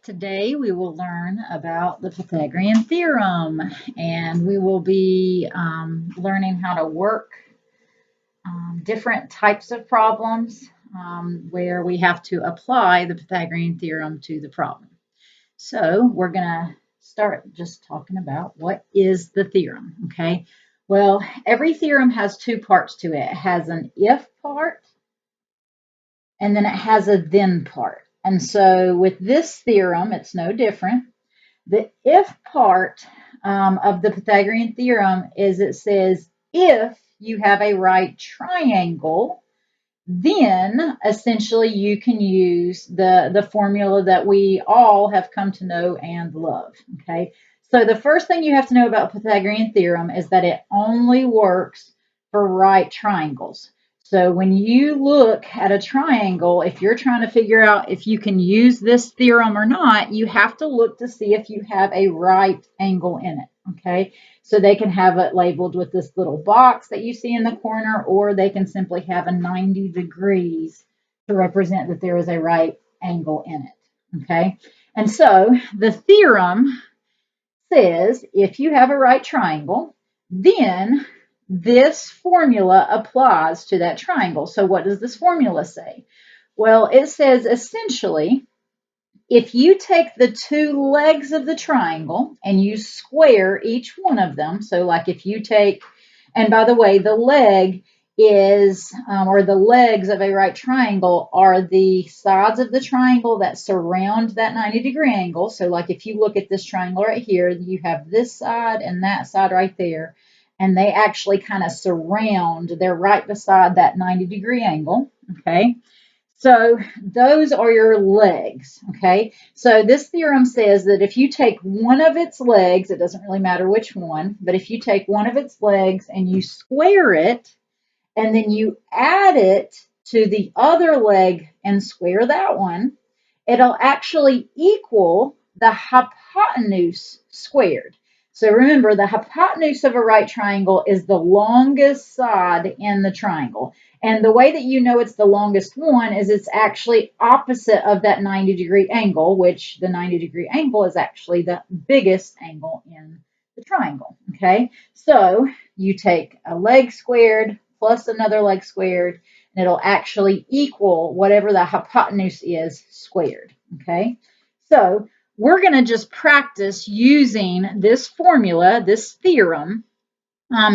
Today we will learn about the Pythagorean Theorem, and we will be learning how to work different types of problems where we have to apply the Pythagorean Theorem to the problem. So we're going to start just talking about what is the theorem, okay? Well, every theorem has two parts to it. It has an if part, and then it has a then part. And so with this theorem, it's no different. The if part of the Pythagorean theorem is it says if you have a right triangle, then essentially you can use the formula that we all have come to know and love. Okay, so the first thing you have to know about Pythagorean theorem is that it only works for right triangles. So when you look at a triangle, if you're trying to figure out if you can use this theorem or not, you have to look to see if you have a right angle in it. Okay, so they can have it labeled with this little box that you see in the corner, or they can simply have a 90 degrees to represent that there is a right angle in it. Okay, and so the theorem says if you have a right triangle, then this formula applies to that triangle. So what does this formula say? Well, it says essentially if you take the two legs of the triangle and you square each one of them, so like if you take, and by the way, the leg is, or the legs of a right triangle are the sides of the triangle that surround that 90-degree angle. So like if you look at this triangle right here, you have this side and that side right there, and they actually kind of surround, they're right beside that 90-degree angle, okay? So those are your legs, okay? So this theorem says that if you take one of its legs, it doesn't really matter which one, but if you take one of its legs and you square it, and then you add it to the other leg and square that one, it'll actually equal the hypotenuse squared. So remember, the hypotenuse of a right triangle is the longest side in the triangle. And the way that you know it's the longest one is it's actually opposite of that 90-degree angle, which the 90-degree angle is actually the biggest angle in the triangle. Okay, so you take a leg squared plus another leg squared, and it'll actually equal whatever the hypotenuse is squared. Okay, so we're going to just practice using this formula, this theorem,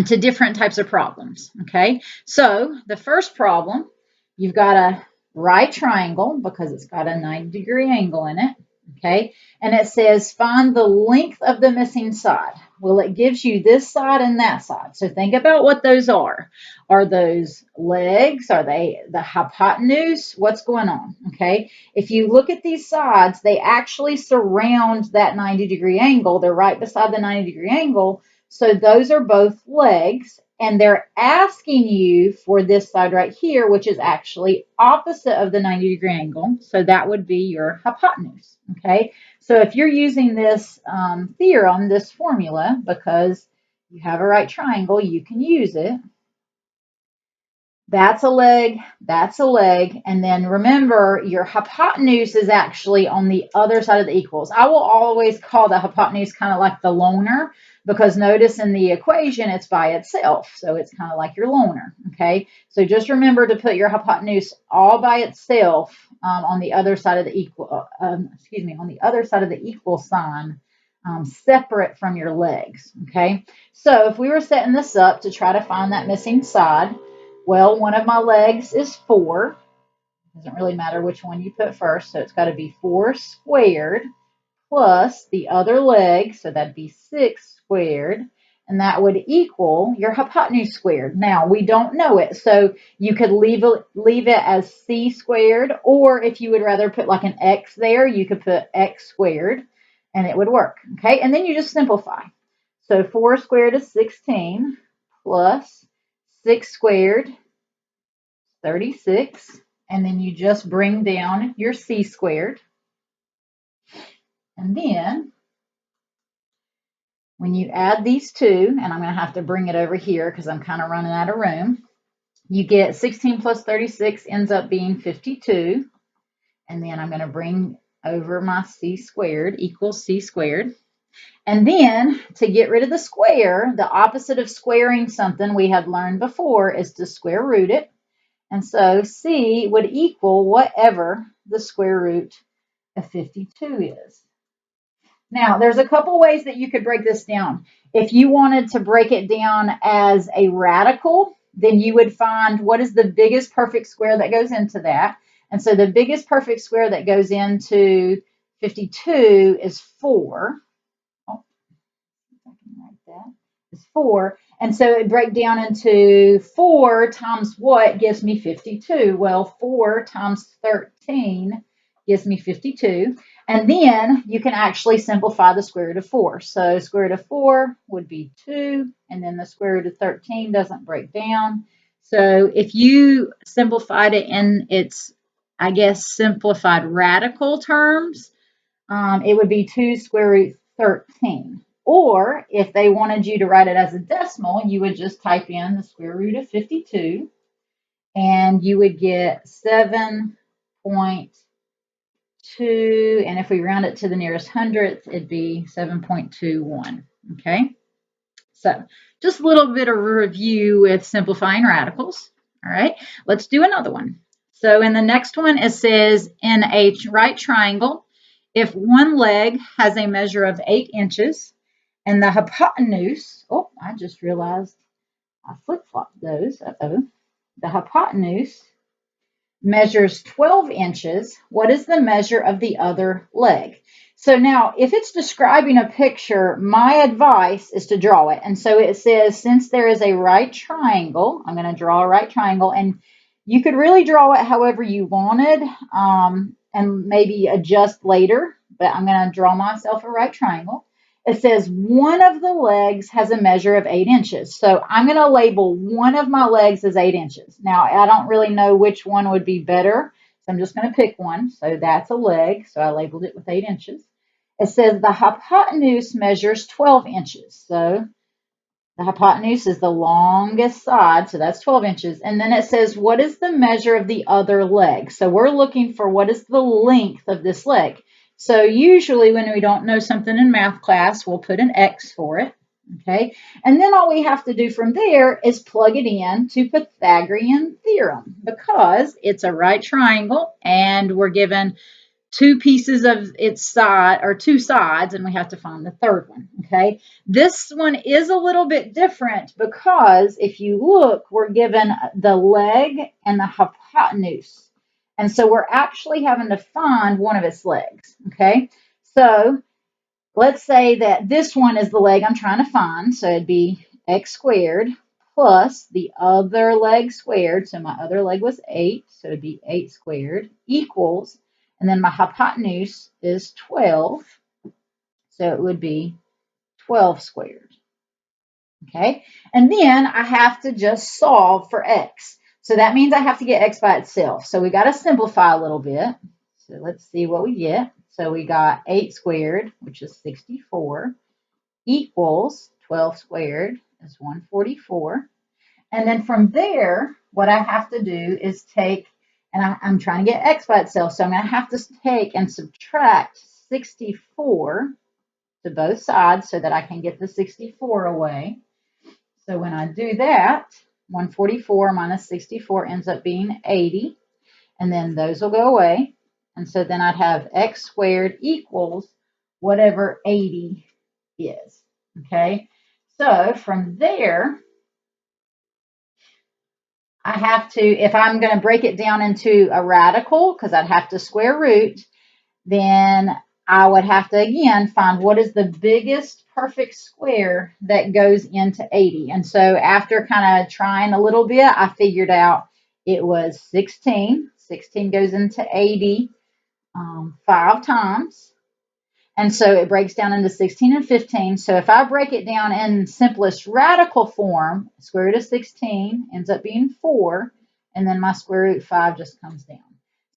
to different types of problems. Okay, so the first problem, you've got a right triangle because it's got a 90-degree angle in it. Okay, and it says find the length of the missing side. Well, it gives you this side and that side. So think about what those are. Are those legs? Are they the hypotenuse? What's going on? Okay, if you look at these sides, they actually surround that 90-degree angle. They're right beside the 90-degree angle. So those are both legs, and they're asking you for this side right here, which is actually opposite of the 90-degree angle. So that would be your hypotenuse, okay? So if you're using this theorem, this formula, because you have a right triangle, you can use it. That's a leg, and then remember your hypotenuse is actually on the other side of the equals. I will always call the hypotenuse kind of like the loner, because notice in the equation it's by itself, so it's kind of like your loner, okay? So just remember to put your hypotenuse all by itself on the other side of the equal, on the other side of the equal sign, separate from your legs, okay? So if we were setting this up to try to find that missing side, well, one of my legs is 4. Doesn't really matter which one you put first, so it's got to be 4 squared plus the other leg, so that'd be 6 squared, and that would equal your hypotenuse squared. Now, we don't know it, so you could leave it as c squared, or if you would rather put like an x there, you could put x squared, and it would work, okay? And then you just simplify. So 4 squared is 16 plus 6 squared, 36, and then you just bring down your c squared. And then when you add these two, and I'm going to have to bring it over here because I'm kind of running out of room, you get 16 plus 36 ends up being 52. And then I'm going to bring over my c squared equals c squared. And then to get rid of the square, the opposite of squaring something we had learned before is to square root it. And so c would equal whatever the square root of 52 is. Now, there's a couple ways that you could break this down. If you wanted to break it down as a radical, then you would find what is the biggest perfect square that goes into that. And so the biggest perfect square that goes into 52 is 4. Oh, if I can write that. Is 4. And so it breaks down into 4 times what gives me 52? Well, 4 times 13 gives me 52. And then you can actually simplify the square root of 4. So square root of 4 would be 2, and then the square root of 13 doesn't break down. So if you simplified it in its, I guess, simplified radical terms, it would be 2 square root 13. Or if they wanted you to write it as a decimal, you would just type in the square root of 52, and you would get 7.2. And if we round it to the nearest hundredth, it'd be 7.21. Okay. So just a little bit of review with simplifying radicals. All right. Let's do another one. So in the next one, it says in a right triangle, if one leg has a measure of 8 inches and the hypotenuse, oh, I just realized I flip-flopped those. Uh-oh. The hypotenuse measures 12 inches. What is the measure of the other leg? So now, if it's describing a picture, my advice is to draw it. And so it says, since there is a right triangle, I'm going to draw a right triangle. And you could really draw it however you wanted and maybe adjust later. But I'm going to draw myself a right triangle. It says one of the legs has a measure of 8 inches. So I'm going to label one of my legs as 8 inches. Now, I don't really know which one would be better, so I'm just going to pick one. So that's a leg. So I labeled it with 8 inches. It says the hypotenuse measures 12 inches. So the hypotenuse is the longest side, so that's 12 inches. And then it says, what is the measure of the other leg? So we're looking for what is the length of this leg. So usually when we don't know something in math class, we'll put an X for it, okay? And then all we have to do from there is plug it in to Pythagorean theorem because it's a right triangle and we're given two pieces of its side or two sides, and we have to find the third one, okay? This one is a little bit different because if you look, we're given the leg and the hypotenuse. And so we're actually having to find one of its legs, okay? So let's say that this one is the leg I'm trying to find. So it'd be x squared plus the other leg squared. So my other leg was 8. So it'd be 8 squared equals, and then my hypotenuse is 12. So it would be 12 squared. Okay. And then I have to just solve for x. So that means I have to get x by itself. So we got to simplify a little bit. So let's see what we get. So we got 8 squared, which is 64, equals 12 squared is 144. And then from there, what I have to do is take, and I'm trying to get x by itself, so I'm going to have to take and subtract 64 to both sides so that I can get the 64 away. So when I do that, 144 minus 64 ends up being 80. And then those will go away. And so then I'd have x squared equals whatever 80 is. Okay. So from there, I have to, if I'm going to break it down into a radical, because I'd have to square root, then I would have to, again, find what is the biggest perfect square that goes into 80. And so after kind of trying a little bit, I figured out it was 16. 16 goes into 80 5 times. And so it breaks down into 16 and 15. So if I break it down in simplest radical form, square root of 16 ends up being 4. And then my square root 5 just comes down.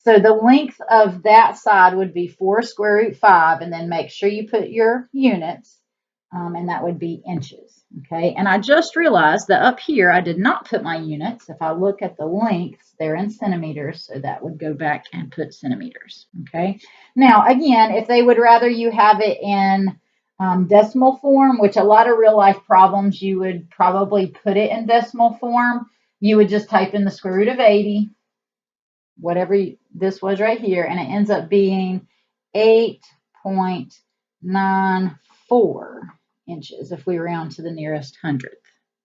So the length of that side would be 4 square root 5. And then make sure you put your units. and that would be inches. Okay, and I just realized that up here I did not put my units. If I look at the lengths, they're in centimeters, so that would go back and put centimeters. Okay, now again, if they would rather you have it in decimal form, which a lot of real life problems you would probably put it in decimal form, you would just type in the square root of 80, whatever this was right here, and it ends up being 8.94 inches if we round to the nearest hundredth.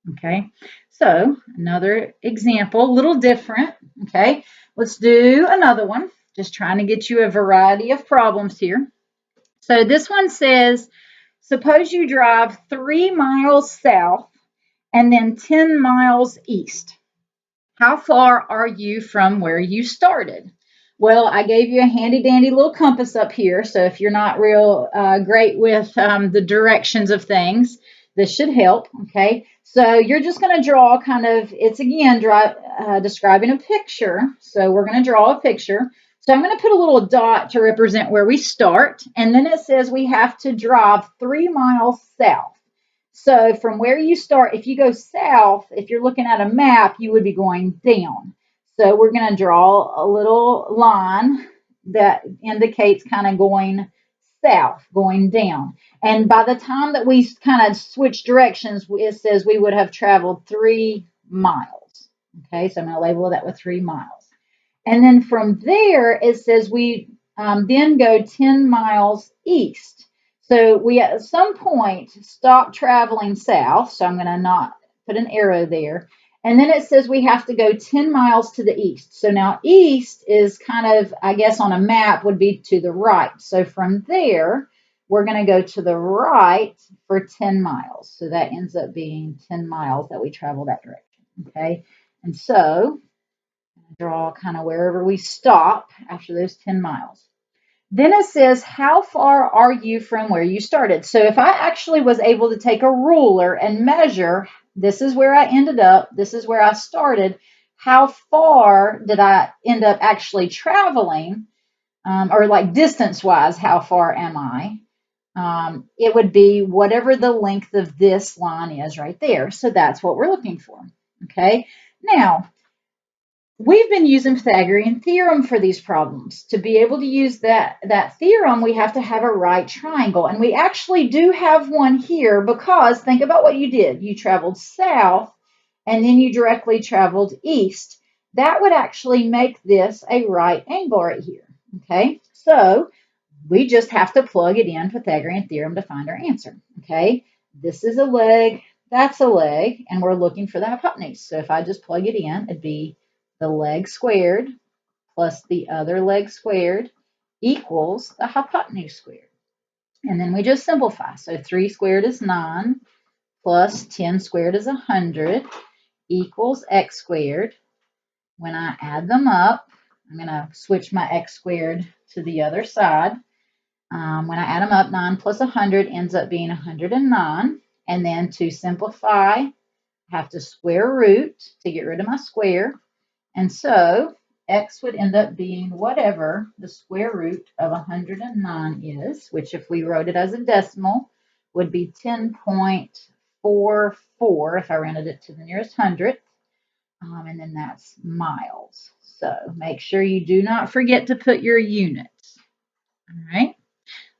Okay, so another example, a little different. Okay, let's do another one, just trying to get you a variety of problems here. So this one says, suppose you drive 3 miles south and then 10 miles east. How far are you from where you started? Well, I gave you a handy dandy little compass up here. So if you're not real great with the directions of things, this should help. Okay. So you're just going to draw kind of, it's again describing a picture. So we're going to draw a picture. So I'm going to put a little dot to represent where we start. And then it says we have to drive 3 miles south. So from where you start, if you go south, if you're looking at a map, you would be going down. So we're going to draw a little line that indicates kind of going south, going down. And by the time that we kind of switch directions, it says we would have traveled 3 miles. Okay, so I'm going to label that with 3 miles. And then from there, it says we then go 10 miles east. So we at some point stop traveling south. So I'm going to not put an arrow there. And then it says we have to go 10 miles to the east. So now east is kind of, I guess on a map would be to the right. So from there, we're going to go to the right for 10 miles. So that ends up being 10 miles that we travel that direction. Okay. And so draw kind of wherever we stop after those 10 miles. Then it says, how far are you from where you started? So if I actually was able to take a ruler and measure, this is where I ended up, this is where I started, how far did I end up actually traveling, or like distance-wise, how far am I? It would be whatever the length of this line is right there. So that's what we're looking for, okay? Now, we've been using Pythagorean theorem for these problems. To be able to use that theorem, we have to have a right triangle. And we actually do have one here because think about what you did. You traveled south and then you directly traveled east. That would actually make this a right angle right here. Okay, so we just have to plug it in Pythagorean theorem to find our answer. Okay, this is a leg, that's a leg, and we're looking for the hypotenuse. So if I just plug it in, it'd be the leg squared plus the other leg squared equals the hypotenuse squared. And then we just simplify. So 3 squared is 9 plus 10 squared is 100 equals x squared. When I add them up, I'm going to switch my x squared to the other side. When I add them up, 9 plus 100 ends up being 109. And then to simplify, I have to square root to get rid of my square. And so x would end up being whatever the square root of 109 is, which if we wrote it as a decimal would be 10.44 if I rounded it to the nearest hundredth. And then that's miles. So make sure you do not forget to put your units. All right.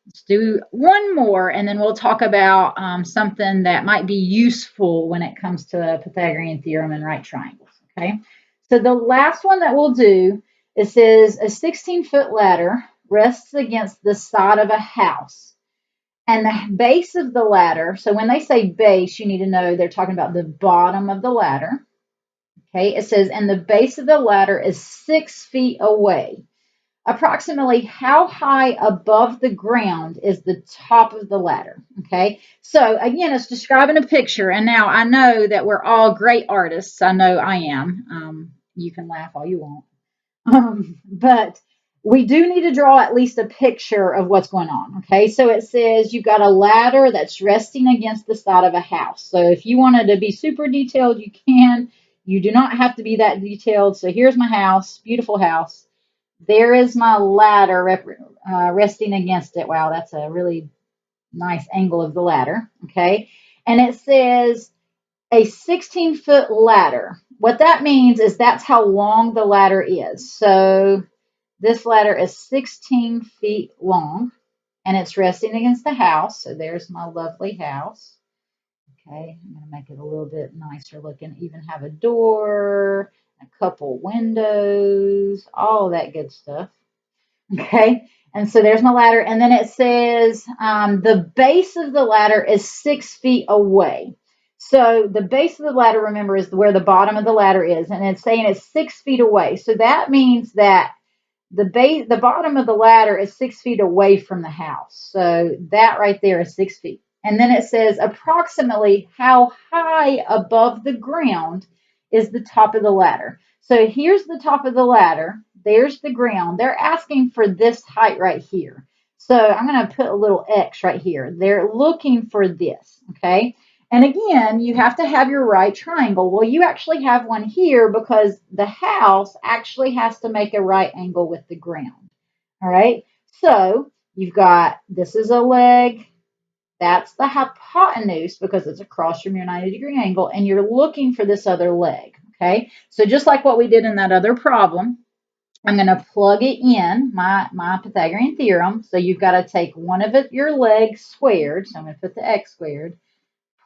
Let's do one more, and then we'll talk about something that might be useful when it comes to Pythagorean theorem and right triangles. Okay. So the last one that we'll do, it says a 16-foot ladder rests against the side of a house. And the base of the ladder, so when they say base, you need to know they're talking about the bottom of the ladder. Okay, it says, and the base of the ladder is 6 feet away. Approximately how high above the ground is the top of the ladder? Okay, so again, it's describing a picture. And now I know that we're all great artists. I know I am. You can laugh all you want. But we do need to draw at least a picture of what's going on. Okay, so it says you've got a ladder that's resting against the side of a house. So if you wanted to be super detailed, you can. You do not have to be that detailed. So here's my house, beautiful house. There is my ladder resting against it. Wow, that's a really nice angle of the ladder, okay? And it says a 16-foot ladder. What that means is that's how long the ladder is. So this ladder is 16 feet long, and it's resting against the house. So there's my lovely house. Okay, I'm going to make it a little bit nicer looking. Even have a door, a couple windows, all that good stuff. Okay, and so there's my ladder. And then it says the base of the ladder is 6 feet away. So the base of the ladder, remember, is where the bottom of the ladder is. And it's saying it's 6 feet away. So that means that the bottom of the ladder is 6 feet away from the house. So that right there is 6 feet. And then it says approximately how high above the ground is the top of the ladder. So here's the top of the ladder. There's the ground. They're asking for this height right here. So I'm going to put a little X right here. They're looking for this, okay? And again, you have to have your right triangle. Well, you actually have one here because the house actually has to make a right angle with the ground. All right. So you've got, this is a leg. That's the hypotenuse because it's across from your 90-degree angle. And you're looking for this other leg. Okay. So just like what we did in that other problem, I'm going to plug it in, my Pythagorean theorem. So you've got to take one of your legs squared. So I'm going to put the x squared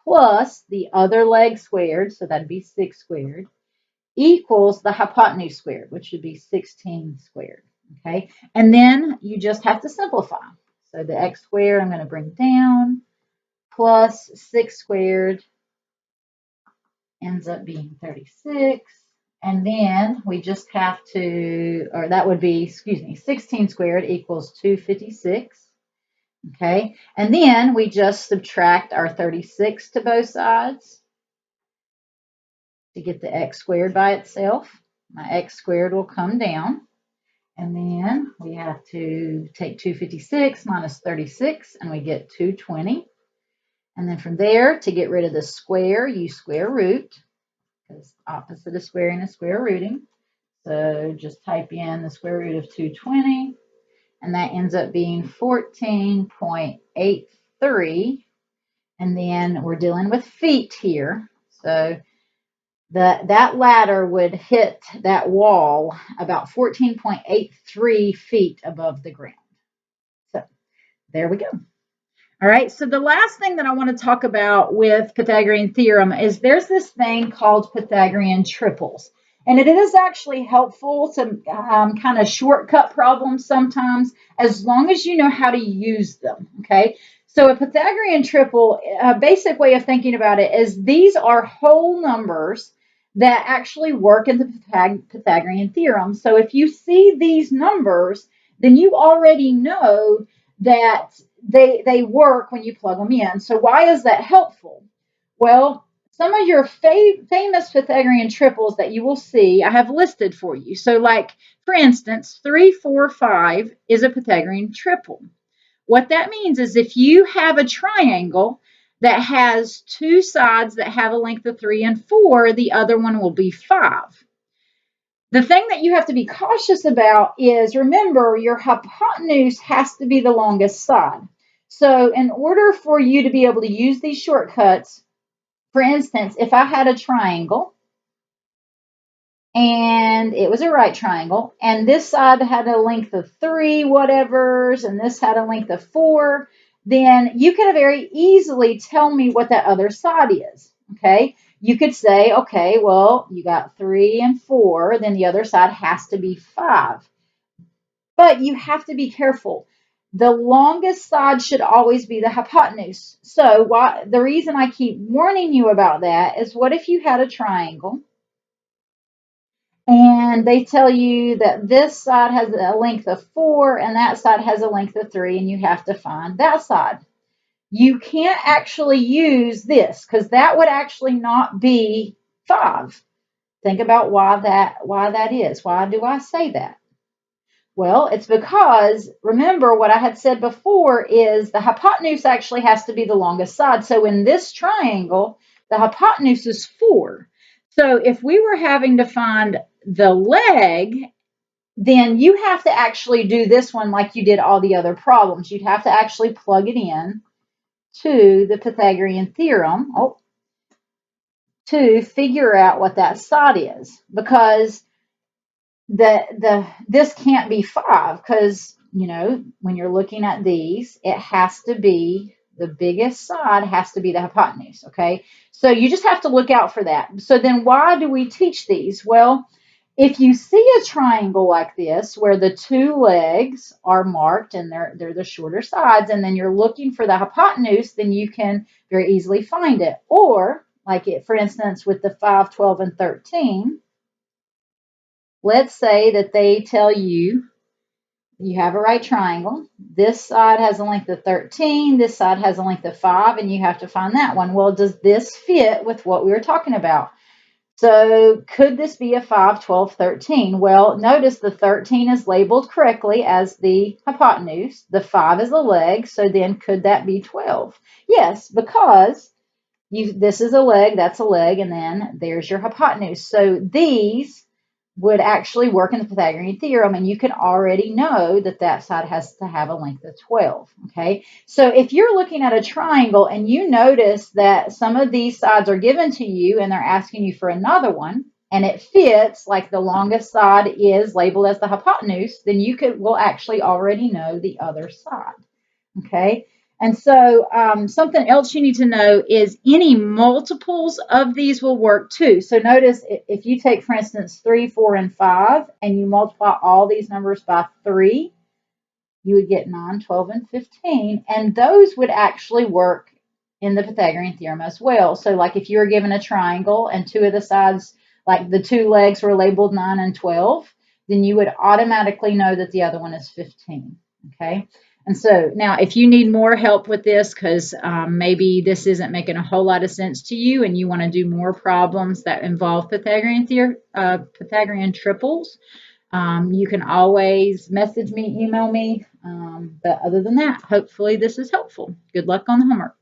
plus the other leg squared, so that'd be 6 squared, equals the hypotenuse squared, which should be 16 squared, okay? And then you just have to simplify. So the x squared I'm going to bring down, plus 6 squared ends up being 36. And then we just have to, or that would be, 16 squared equals 256. Okay, and then we just subtract our 36 to both sides to get the x squared by itself. My x squared will come down. And then we have to take 256 minus 36, and we get 220. And then from there, to get rid of the square, you square root, because opposite of squaring is square rooting. So just type in the square root of 220, and that ends up being 14.83. And then we're dealing with feet here. So that ladder would hit that wall about 14.83 feet above the ground. So there we go. All right, so the last thing that I want to talk about with Pythagorean theorem is there's this thing called Pythagorean triples. And it is actually helpful to kind of shortcut problems sometimes, as long as you know how to use them, okay? So a Pythagorean triple, a basic way of thinking about it is these are whole numbers that actually work in the Pythagorean theorem. So if you see these numbers, then you already know that they work when you plug them in. So why is that helpful? Well, some of your famous Pythagorean triples that you will see, I have listed for you. So like, for instance, 3, 4, 5 is a Pythagorean triple. What that means is if you have a triangle that has two sides that have a length of 3 and 4, the other one will be 5. The thing that you have to be cautious about is, remember, your hypotenuse has to be the longest side. So in order for you to be able to use these shortcuts, for instance, if I had a triangle and it was a right triangle and this side had a length of 3 whatevers and this had a length of 4, then you could very easily tell me what that other side is, okay? You could say, okay, well, you got 3 and 4, then the other side has to be 5. But you have to be careful. The longest side should always be the hypotenuse. So the reason I keep warning you about that is, what if you had a triangle and they tell you that this side has a length of 4 and that side has a length of 3, and you have to find that side? You can't actually use this because that would actually not be 5. Think about why that is. Why do I say that? Well, it's because, remember what I had said before is the hypotenuse actually has to be the longest side. So in this triangle, the hypotenuse is 4. So if we were having to find the leg, then you have to actually do this one like you did all the other problems. You'd have to actually plug it in. to the Pythagorean Theorem to figure out what that side is, because this can't be 5, because when you're looking at these, it has to be the biggest side has to be the hypotenuse. Okay, so you just have to look out for that. So then why do we teach these? Well, if you see a triangle like this where the 2 legs are marked and they're the shorter sides, and then you're looking for the hypotenuse, then you can very easily find it. Or like it, for instance, with the 5, 12, and 13, let's say that they tell you you have a right triangle. This side has a length of 13, this side has a length of 5, and you have to find that one. Well, does this fit with what we were talking about? So could this be a 5, 12, 13? Well, notice the 13 is labeled correctly as the hypotenuse. The 5 is the leg, so then could that be 12? Yes, because this is a leg, that's a leg, and then there's your hypotenuse. So these would actually work in the Pythagorean theorem, and you can already know that that side has to have a length of 12. Okay, so if you're looking at a triangle and you notice that some of these sides are given to you and they're asking you for another one, and it fits, like the longest side is labeled as the hypotenuse, then will actually already know the other side. Okay, and so something else you need to know is any multiples of these will work too. So notice if you take, for instance, 3, 4, and 5, and you multiply all these numbers by 3, you would get 9, 12, and 15. And those would actually work in the Pythagorean theorem as well. So like if you were given a triangle and 2 of the sides, like the 2 legs were labeled 9 and 12, then you would automatically know that the other one is 15. Okay. And so now if you need more help with this, because maybe this isn't making a whole lot of sense to you and you want to do more problems that involve Pythagorean triples, you can always message me, email me. But other than that, hopefully this is helpful. Good luck on the homework.